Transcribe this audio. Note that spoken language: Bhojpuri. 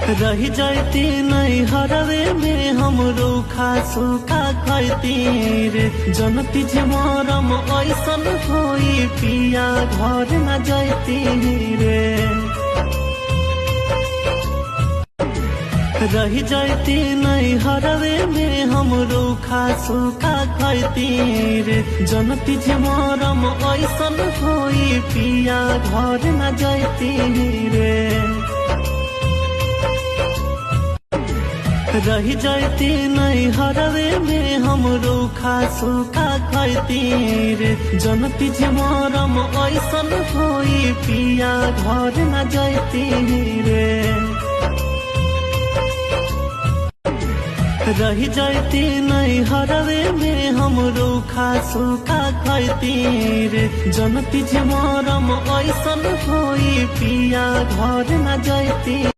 रही जाती नहीं हरवे में हम रूखा सूखा खैती रे। जनती जे मरम ऐसन होई पिया घर न जाती रे। रही जाती नहीं हरवे में हम रूखा सूखा खैती रे। जनती जे मरम ऐसन होई पिया घर न जाती रे। रही जाती नहीं हरवे में हम रूखा सूखा खैती रे। जनती जे मरम ऐसन होई पिया घर न जाती रे। रही जाती नहीं हरवे में हम रूखा सूखा खैती रे। जनती जे मरम ऐसन होई पिया घर न जाती।